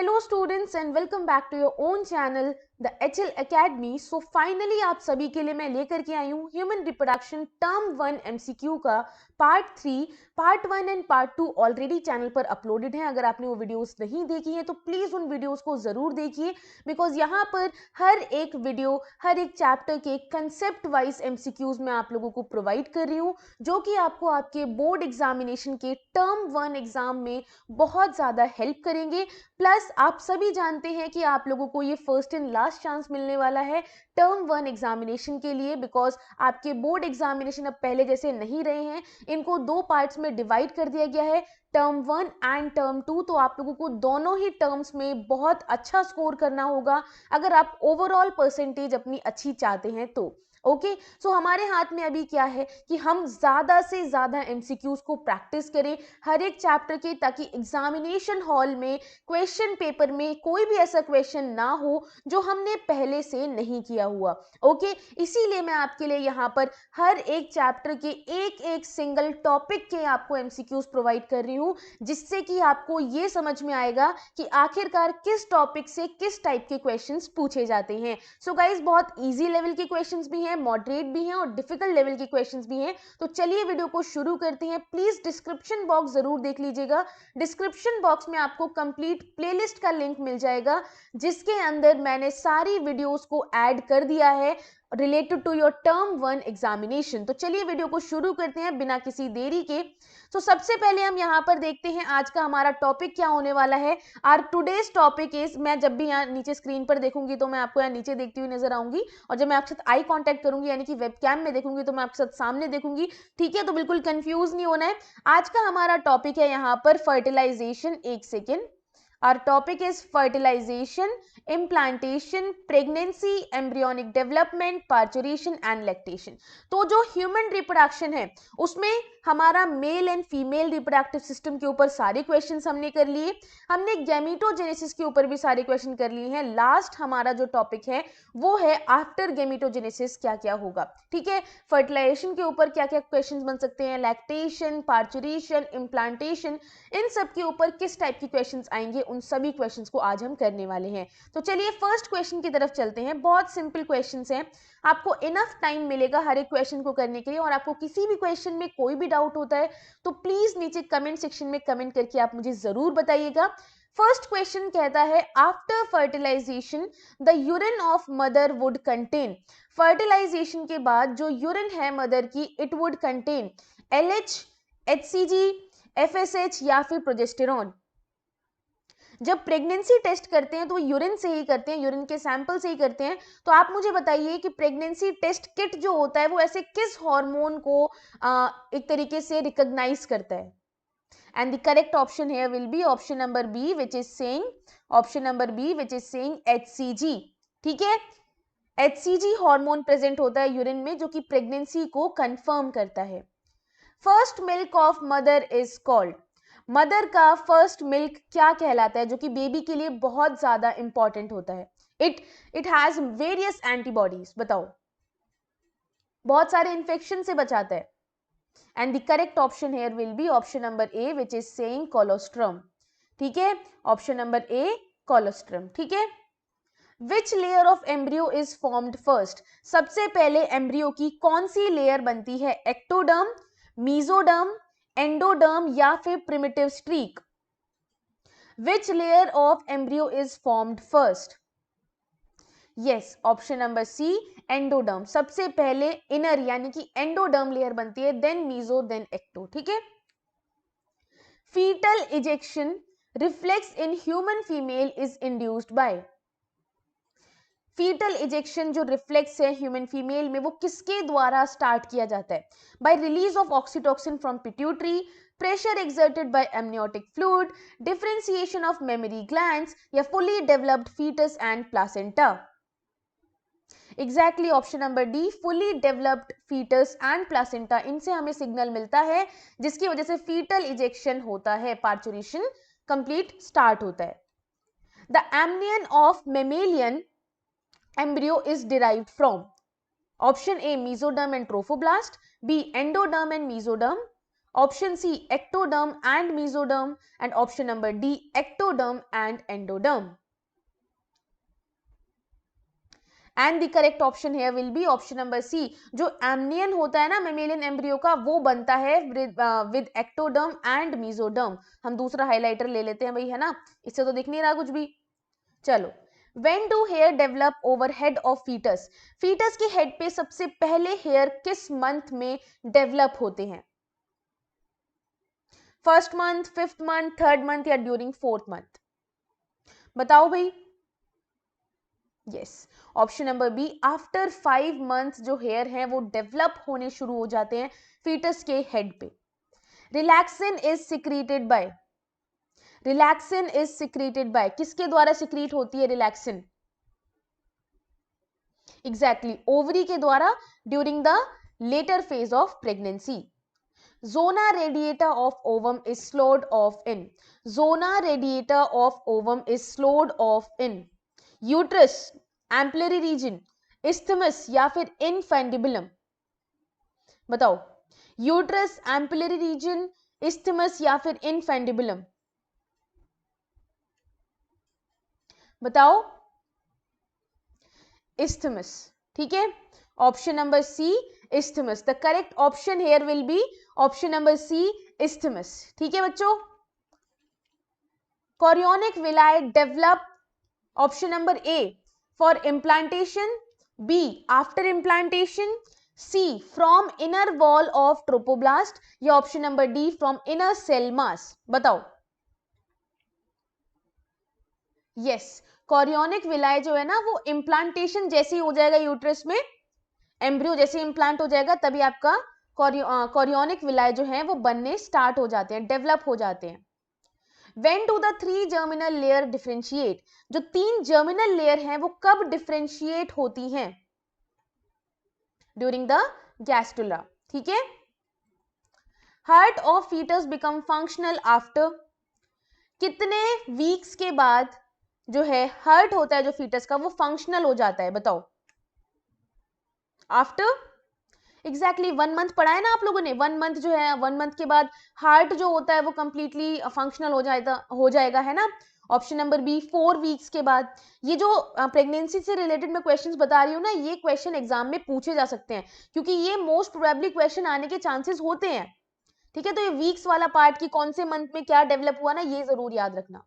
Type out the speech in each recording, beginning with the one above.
Hello students and welcome back to your own channel the HL Academy। So finally आप सभी के लिए मैं लेकर के आई हूँ ह्यूमन रिप्रोडक्शन टर्म 1 MCQ का part 3। Part 1 and part 2 already channel पर अपलोडेड हैं। अगर आपने वो वीडियोस नहीं देखी हैं तो प्लीज़ उन वीडियोस को ज़रूर देखिए, बिकॉज यहाँ पर हर एक वीडियो हर एक चैप्टर के कंसेप्ट वाइज MCQs मैं आप लोगों को प्रोवाइड कर रही हूँ, जो कि आपको आपके बोर्ड एग्जामिनेशन के टर्म 1 एग्जाम में बहुत ज़्यादा हेल्प करेंगे। प्लस आप सभी जानते हैं कि आप लोगों को ये फर्स्ट एंड लास्ट चांस मिलने वाला है टर्म 1 एग्जामिनेशन के लिए, बिकॉज आपके बोर्ड एग्जामिनेशन अब पहले जैसे नहीं रहे हैं। इनको दो पार्ट्स में डिवाइड कर दिया गया है, टर्म 1 एंड टर्म 2। तो आप लोगों को दोनों ही टर्म्स में बहुत अच्छा स्कोर करना होगा अगर आप ओवरऑल परसेंटेज अपनी अच्छी चाहते हैं तो। ओके, सो हमारे हाथ में अभी क्या है कि हम ज़्यादा से ज़्यादा MCQs को प्रैक्टिस करें हर एक चैप्टर के, ताकि एग्जामिनेशन हॉल में क्वेश्चन पेपर में कोई भी ऐसा क्वेश्चन ना हो जो हमने पहले से नहीं किया हुआ। ओके, इसीलिए मैं आपके लिए यहाँ पर हर एक चैप्टर के एक एक सिंगल टॉपिक के आपको MCQs प्रोवाइड कर रही हूँ, जिससे कि आपको ये समझ में आएगा कि आखिरकार किस टॉपिक से किस टाइप के क्वेश्चंस पूछे जाते हैं। सो गाइज, बहुत ईजी लेवल के क्वेश्चंस भी हैं, मॉडरेट भी हैं और डिफिकल्ट लेवल के क्वेश्चंस भी हैं। तो चलिए वीडियो को शुरू करते हैं। प्लीज डिस्क्रिप्शन बॉक्स जरूर देख लीजिएगा। डिस्क्रिप्शन बॉक्स में आपको कंप्लीट प्लेलिस्ट का लिंक मिल जाएगा, जिसके अंदर मैंने सारी वीडियोस को ऐड कर दिया है related to your term 1 examination. तो चलिए वीडियो को शुरू करते हैं बिना किसी देरी के। तो सबसे पहले हम यहाँ पर देखते हैं आज का हमारा टॉपिक क्या होने वाला है। आर टुडेज टॉपिक इज, मैं जब भी यहाँ नीचे स्क्रीन पर देखूंगी तो मैं आपको यहाँ नीचे देखती हुई नजर आऊंगी, और जब मैं आपके साथ आई कांटेक्ट करूंगी यानी कि वेबकैम में देखूंगी तो मैं आपके साथ सामने देखूंगी। ठीक है, तो बिल्कुल कंफ्यूज नहीं होना है। आज का हमारा टॉपिक है यहाँ पर फर्टिलाइजेशन। एक second, our topic is fertilization, implantation, pregnancy, embryonic development, parturition and lactation। तो जो ह्यूमन रिप्रोडक्शन है उसमें हमारा male and female reproductive system के ऊपर सारे क्वेश्चंस हमने कर लिए। हमने गैमीटोजेनेसिस के ऊपर भी सारे क्वेश्चन कर लिए हैं। लास्ट हमारा जो टॉपिक है वो है आफ्टर गैमीटोजेनेसिस क्या क्या होगा। ठीक है, फर्टिलाइजेशन के ऊपर क्या क्या क्वेश्चंस बन सकते हैं, लैक्टेशन, पार्चुरेशन, इम्प्लांटेशन, इन सब के ऊपर किस टाइप की क्वेश्चंस आएंगे, उन सभी क्वेश्चंस को आज हम करने वाले हैं। तो चलिए फर्स्ट क्वेश्चन की तरफ चलते हैं। बहुत सिंपल क्वेश्चंस हैं, आपको इनफ टाइम मिलेगा हर एक क्वेश्चन को करने के लिए, और आपको किसी भी क्वेश्चन में कोई भी डाउट होता है तो प्लीज नीचे कमेंट सेक्शन में कमेंट करके आप मुझे जरूर बताइएगा। फर्स्ट क्वेश्चन कहता है, after fertilization the urine of mother would contain. Fertilization के बाद जो यूरिन है मदर की, it would contain LH, HCG, FSH या फिर प्रोजेस्टेरॉन। जब प्रेगनेंसी टेस्ट करते हैं तो यूरिन से ही करते हैं, यूरिन के सैंपल से ही करते हैं। तो आप मुझे बताइए कि प्रेगनेंसी टेस्ट किट जो होता है वो ऐसे किस हार्मोन को एक तरीके से रिकॉग्नाइज करता है। And the correct option here will be option number B, which is saying HCG। ठीक है, HCG हार्मोन प्रेजेंट होता है यूरिन में, जो कि प्रेगनेंसी को कंफर्म करता है। First milk of mother is called. Mother का फर्स्ट मिल्क क्या कहलाता है, जो कि बेबी के लिए बहुत ज्यादा इंपॉर्टेंट होता है। It has various antibodies. बताओ, बहुत सारे इंफेक्शन से बचाता है। And the correct option here will be option number A, which is saying colostrum. ठीक है, ऑप्शन नंबर ए कोलोस्ट्रम। ठीक है, विच layer of embryo is formed first. सबसे पहले एम्ब्रियो की कौन सी लेयर बनती है, एक्टोडर्म, मीजोडर्म, एंडोडर्म या फिर primitive streak. Which layer of embryo is formed first, yes, option number C endoderm. सबसे पहले इनर यानी कि एंडोडर्म लेयर बनती है, देन मीजो, देन एक्टो। ठीक है, foetal ejection reflex in human female is induced by. Foetal ejection जो रिफ्लेक्स है ह्यूमन फीमेल में, वो किसके द्वारा स्टार्ट किया जाता है, by release of oxytocin from pituitary, pressure exerted by amniotic fluid, differentiation of mammary glands या fully developed foetus and placenta. Exactly option number D, fully developed foetus and placenta. इनसे हमें सिग्नल मिलता है जिसकी वजह से फीटल इजेक्शन होता है, पार्चुरेशन कंप्लीट स्टार्ट होता है। The amnion of mammalian embryo is derived from, option A mesoderm and trophoblast, B endoderm and mesoderm, Option C, ectoderm and mesoderm, and option number D, ectoderm and endoderm. And the correct option here will be option number C. जो amnion होता है ना mammalian embryo का, वो बनता है with ectoderm and mesoderm. हम दूसरा highlighter ले लेते हैं भाई, है ना, इससे तो दिख नहीं रहा कुछ भी. चलो, When do hair develop over head of fetus? fetus के head पे सबसे पहले hair किस month में develop होते हैं? First month, fifth month, third month या ड्यूरिंग फोर्थ मंथ? बताओ भाई. Yes, option number B, after 5 month जो हेयर है वो डेवलप होने शुरू हो जाते हैं फीटस के हेड पे. Relaxin is secreted by, relaxin is secreted by, किसके द्वारा सिक्रीट होती है रिलैक्सिन? एग्जैक्टली, ओवरी के द्वारा during the later phase of pregnancy. Zona radiata of ovum is slowed off in. Zona radiata of ovum is slowed off in. Uterus, ampullary region, isthmus या फिर infundibulum? बताओ. Uterus, ampullary region, isthmus या फिर infundibulum? बताओ. Isthmus. ठीक है. Option number C, isthmus. The correct option here will be option number C, isthmus. ठीक है बच्चों. Chorionic villi develop, option number A, for implantation, B, after implantation, C, from inner wall of trophoblast या option number D, from inner cell mass? बताओ. Yes, chorionic villi जो है ना वो implantation जैसे ही हो जाएगा यूट्रस में, एम्ब्रियो जैसे इम्प्लांट हो जाएगा तभी आपका कोरियोनिक विलाय जो है वो बनने स्टार्ट हो जाते हैं, डेवलप हो जाते हैं. When do the 3 germinal layer differentiate? जो 3 germinal layer हैं वो कब differentiate होती हैं? During the gastrula. ठीक है. Heart of fetus become functional after, कितने वीक्स के बाद जो है हार्ट होता है जो फीटस का वो फंक्शनल हो जाता है? बताओ. आफ्टर, एग्जैक्टली 1 मंथ पढ़ा है ना आप लोगों ने. 1 मंथ जो है, 1 मंथ के बाद हार्ट जो होता है वो कंप्लीटली फंक्शनल हो जाएगा, है ना. ऑप्शन नंबर बी, 4 वीक्स के बाद. ये जो प्रेगनेंसी से रिलेटेड मैं क्वेश्चंस बता रही हूँ ना, ये क्वेश्चन एग्जाम में पूछे जा सकते हैं क्योंकि ये मोस्ट प्रोबेबली क्वेश्चन आने के चांसेस होते हैं. ठीक है, तो ये वीक्स वाला पार्ट की कौन से मंथ में क्या डेवलप हुआ ना, ये जरूर याद रखना.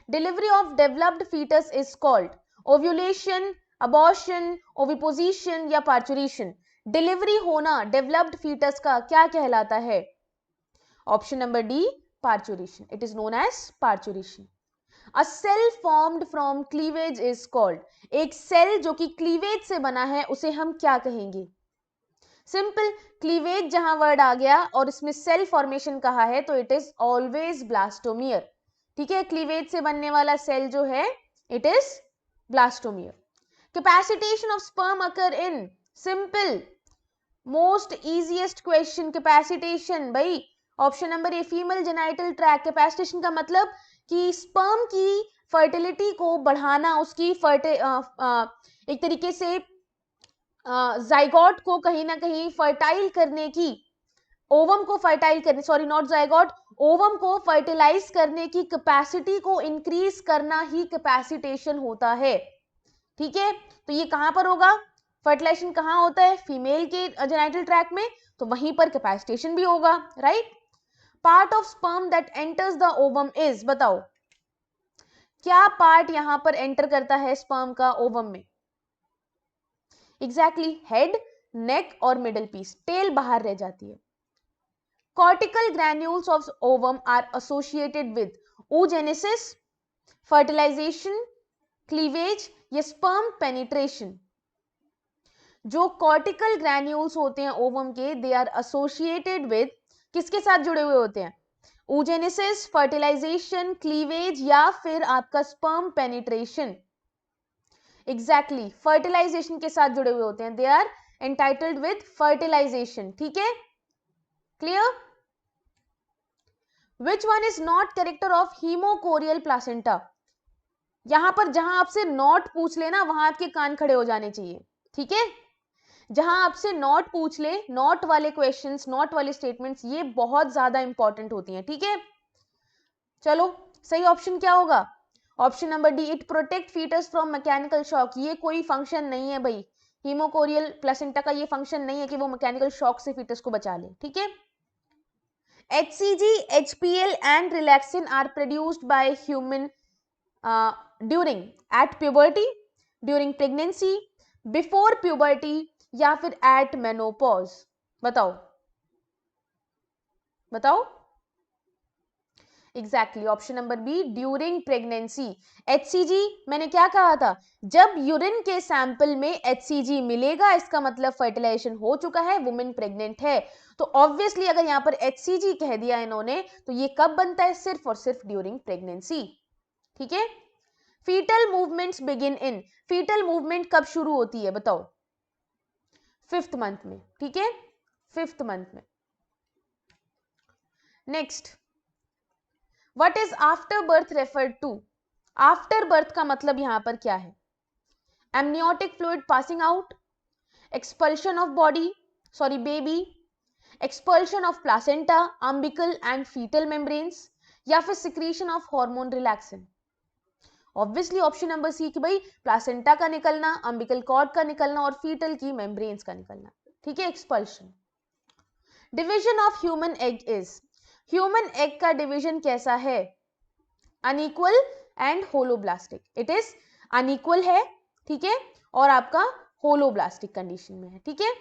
Delivery of developed foetus is called ovulation, abortion, oviposition या पार्चुरेशन? डिलीवरी होना डेवलप्ड फीटस का क्या कहलाता है? Option number D, parturition. It is known as parturition. A cell formed from cleavage is called, एक सेल जो कि क्लीवेज से बना है उसे हम क्या कहेंगे? सिंपल, क्लीवेज जहां वर्ड आ गया और इसमें सेल फॉर्मेशन कहा है तो इट इज ऑलवेज ब्लास्टोमियर. ठीक है, क्लीवेज से बनने वाला सेल जो है it is blastomere. Capacitation of sperm occur in, simple, most easiest question. Capacitation भाई, option number A, female genital tract. Capacitation का मतलब कि स्पर्म की फर्टिलिटी को बढ़ाना, उसकी एक तरीके से जाइगोट को कहीं ना कहीं फर्टाइल करने की, ओवम को फर्टाइल करने, सॉरी नॉट जाइगोट, ओवम को फर्टिलाइज करने की कैपेसिटी को इंक्रीज करना ही कैपेसिटेशन होता है. ठीक है, तो ये कहां पर होगा? फर्टिलाइजेशन कहां होता है? फीमेल के जेनाइटल ट्रैक्ट में, तो वहीं पर कैपेसिटेशन भी होगा, right. Part of sperm that enters the ovum is, बताओ क्या पार्ट यहां पर एंटर करता है स्पर्म का ओवम में? एग्जैक्टली, हेड, नेक और मिडल पीस. टेल बाहर रह जाती है. Cortical granules of ovum are associated with oogenesis, fertilization, cleavage या स्पर्म पेनिट्रेशन? जो कॉर्टिकल ग्रैन्यूल्स होते हैं ओवम के, दे आर एसोसिएटेड विद, किसके साथ जुड़े हुए होते हैं? oogenesis, फर्टिलाइजेशन, क्लीवेज या फिर आपका स्पर्म पेनिट्रेशन? एग्जैक्टली, फर्टिलाइजेशन के साथ जुड़े हुए होते हैं. They are entitled with fertilization. ठीक है, clear. Which one is not character of hemochorial placenta? यहां पर जहां आपसे नॉट पूछ लेना वहां आपके कान खड़े हो जाने चाहिए. ठीक है, जहां आपसे नॉट पूछ ले, नॉट वाले क्वेश्चंस, नॉट वाले स्टेटमेंट्स, ये बहुत ज्यादा इंपॉर्टेंट होती हैं, ठीक है। चलो सही ऑप्शन क्या होगा? Option number D, it protect fetus from mechanical shock. ये कोई फंक्शन नहीं है भाई, हीमोकोरियल प्लेसेंटा का ये फंक्शन नहीं है कि वो मैकेनिकल शॉक से फीटस को बचा ले, ठीक है। HCG, HPL and relaxin are produced by human during at puberty, during pregnancy, before puberty या फिर at menopause। बताओ बताओ। Exactly option number B, during pregnancy. HCG मैंने क्या कहा था, जब यूरिन के सैंपल में HCG मिलेगा इसका मतलब फर्टिलाइजेशन हो चुका है, वुमेन प्रेग्नेंट है। तो ऑब्वियसली अगर यहां पर HCG कह दिया इन्होंने तो ये कब बनता है? सिर्फ और सिर्फ ड्यूरिंग प्रेगनेंसी, ठीक है। Fetal movements begin in, fetal movement कब शुरू होती है बताओ? 5th मंथ में, ठीक है, 5th मंथ में। Next, what is after birth referred to? After birth का मतलब यहां पर क्या है? Amniotic fluid passing out, expulsion of body, sorry baby, expulsion of placenta, umbilical and fetal membranes, या फिर secretion of hormone relaxant. Obviously option number C कि भाई प्लासेंटा का निकलना, अम्बिकल कॉर्ड का निकलना और फीटल की मेम्ब्रेन्स का निकलना, ठीक है, expulsion. Division of human egg is, human egg का डिवीजन कैसा है? Unequal and holoblastic. It is unequal है, ठीक है, और आपका होलोब्लास्टिक कंडीशन में है, ठीक है।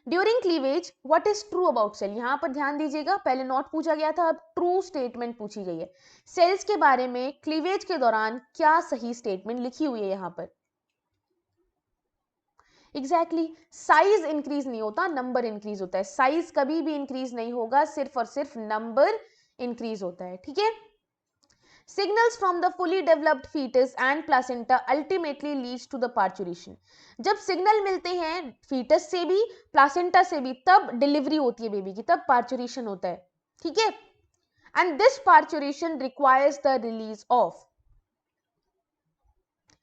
During cleavage what is true about cell? यहां पर ध्यान दीजिएगा, पहले नॉट पूछा गया था, अब ट्रू स्टेटमेंट पूछी गई है। सेल्स के बारे में क्लीवेज के दौरान क्या सही स्टेटमेंट लिखी हुई है यहां पर? एग्जैक्टली साइज इंक्रीज नहीं होता, नंबर इंक्रीज होता है। साइज कभी भी इंक्रीज नहीं होगा, सिर्फ और सिर्फ नंबर इंक्रीज होता है, ठीक है। Signals from the fully developed foetus and placenta ultimately leads to the parturition. जब सिग्नल मिलते हैं फीटस से भी, प्लासेंटा से भी, तब डिलीवरी होती है बेबी की, तब पार्चुरेशन होता है, ठीक है। And this parturition requires the release of,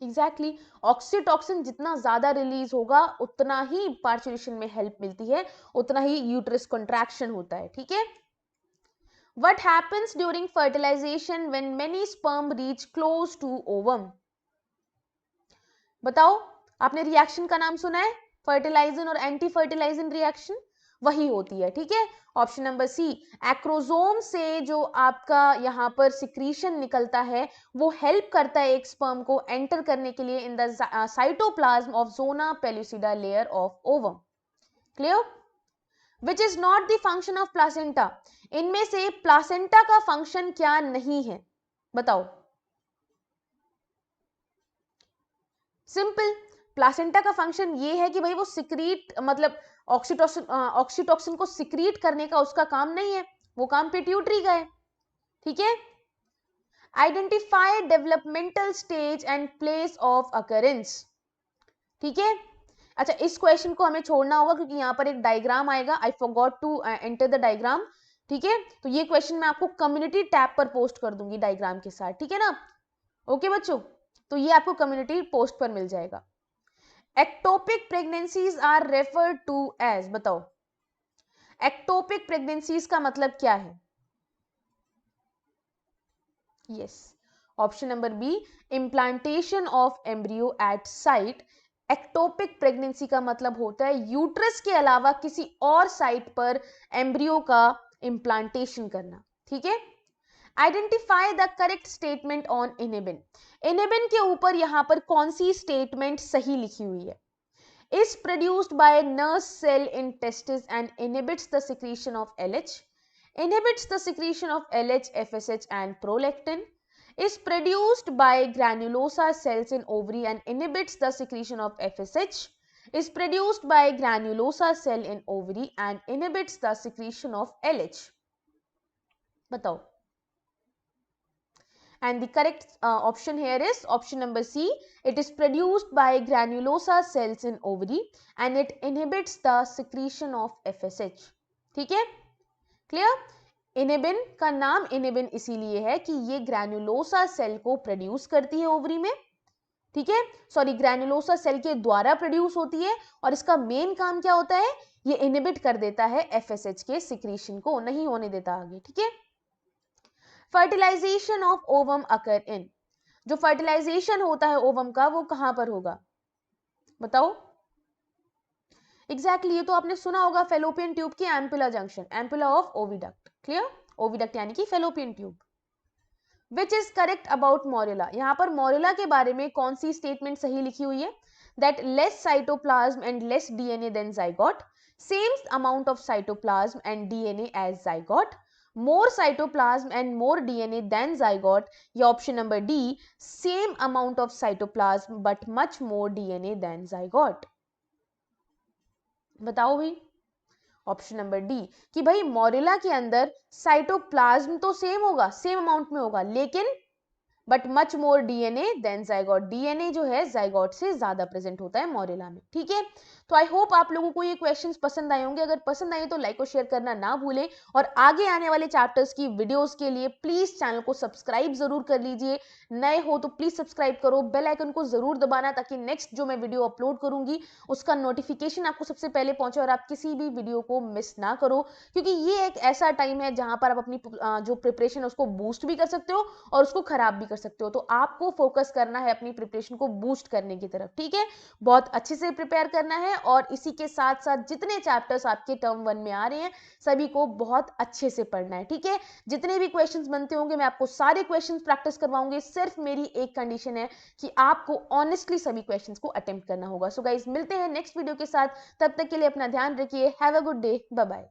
exactly oxytocin जितना ज्यादा रिलीज होगा उतना ही पार्चुरेशन में हेल्प मिलती है, उतना ही यूट्रस कॉन्ट्रैक्शन होता है, ठीक है। What happens during fertilization when many sperm reach close to ovum? बताओ, आपने रिएक्शन का नाम सुना है? फर्टिलाइजन और एंटी फर्टिलाइजन रिएक्शन, वही होती है, ठीक है। ऑप्शन नंबर सी, एक्रोसोम से जो आपका यहां पर सिक्रीशन निकलता है वो हेल्प करता है एक स्पर्म को एंटर करने के लिए in the cytoplasm of zona pellucida layer of ovum. Clear? Which is not the function of placenta? इनमें से प्लासेंटा का फंक्शन क्या नहीं है बताओ? सिंपल, प्लासेंटा का फंक्शन ये है कि भाई वो सिक्रीट, मतलब ऑक्सीटोसिन को सिक्रीट करने का उसका काम नहीं है, वो काम पिट्यूटरी का है, ठीक है। Identify developmental stage and place of occurrence, ठीक है। अच्छा, इस क्वेश्चन को हमें छोड़ना होगा क्योंकि यहां पर एक डायग्राम आएगा, I forgot to enter the diagram, ठीक है। तो ये क्वेश्चन मैं आपको कम्युनिटी टैब पर पोस्ट कर दूंगी डायग्राम के साथ, ठीक है ना। ओके बच्चों, तो ये आपको कम्युनिटी पोस्ट पर मिल जाएगा। Ectopic pregnancies are referred to as, बताओ एक्टोपिक प्रेगनेंसीज का मतलब क्या है? Yes, option number B, implantation of embryo at site. Ectopic pregnancy का मतलब होता है यूट्रस के अलावा किसी और साइट पर एम्ब्रियो का इम्प्लांटेशन करना, ठीक है। Identify the correct statement on inhibin. Inhibin के ऊपर यहां पर कौन सी स्टेटमेंट सही लिखी हुई है? is produced by nurse cell in testis and inhibits the secretion of LH, inhibits the secretion of LH, FSH and prolactin, is produced by granulosa cells in ovary and inhibits the secretion of FSH, is produced by granulosa cell in ovary and inhibits the secretion of LH। बताओ। And the correct option here is option number C. It is produced by granulosa cells in ovary and it inhibits the secretion of FSH, ठीक है, clear. Inhibin का नाम inhibin इसीलिए है कि ये granulosa cell को प्रोड्यूस करती है ओवरी में, ठीक है, सॉरी, ग्रैन्युलोसा सेल के द्वारा प्रोड्यूस होती है और इसका मेन काम क्या होता है, ये इनहिबिट कर देता है एफएसएच के सिक्रीशन को, नहीं होने देता आगे। ठीक है, फर्टिलाइजेशन ऑफ ओवम अकर इन, जो फर्टिलाइजेशन होता है ओवम का वो कहां पर होगा, बताओ। एग्जैक्टली ये तो आपने सुना होगा, फेलोपियन ट्यूब की ampulla junction, ampulla of oviduct. Clear, oviduct यानी कि fallopian tube. Which is correct about morula, यहां पर मोरेला के बारे में कौन सी स्टेटमेंट सही लिखी हुई है, that less cytoplasm and less DNA than zygote, same amount of cytoplasm and DNA as zygote, more cytoplasm and more DNA than zygote, या option number D, same amount of cytoplasm but much more DNA than zygote. बताओ भाई, option number D कि भाई मोरेला के अंदर cytoplasm तो same होगा, same amount में होगा, लेकिन but much more DNA than zygote, DNA जो है जाइगोट से ज्यादा प्रेजेंट होता है मोरेला में। ठीक है, तो आई होप आप लोगों को ये क्वेश्चंस पसंद आए होंगे। अगर पसंद आए तो लाइक और शेयर करना ना भूलें, और आगे आने वाले चैप्टर्स की वीडियोस के लिए प्लीज चैनल को सब्सक्राइब जरूर कर लीजिए। नए हो तो प्लीज सब्सक्राइब करो, बेल आइकन को जरूर दबाना, ताकि नेक्स्ट जो मैं वीडियो अपलोड करूंगी उसका नोटिफिकेशन आपको सबसे पहले पहुंचे और आप किसी भी वीडियो को मिस ना करो, क्योंकि ये एक ऐसा टाइम है जहां पर आप अपनी जो प्रिपरेशन है उसको बूस्ट भी कर सकते हो और उसको खराब भी कर सकते हो। तो आपको फोकस करना है अपनी प्रिपरेशन को बूस्ट करने की तरफ। ठीक है, बहुत अच्छे से प्रिपेयर करना है, और इसी के साथ साथ जितने चैप्टर्स आपके टर्म 1 में आ रहे हैं सभी को बहुत अच्छे से पढ़ना है। ठीक है, जितने भी क्वेश्चंस बनते होंगे मैं आपको सारे क्वेश्चंस प्रैक्टिस करवाऊंगी, सिर्फ मेरी एक कंडीशन है कि आपको ऑनेस्टली सभी क्वेश्चंस को अटेम्प्ट करना होगा। सो गाइस, मिलते हैं नेक्स्ट वीडियो के साथ, तब तक के लिए अपना ध्यान रखिए, have a good day, bye bye.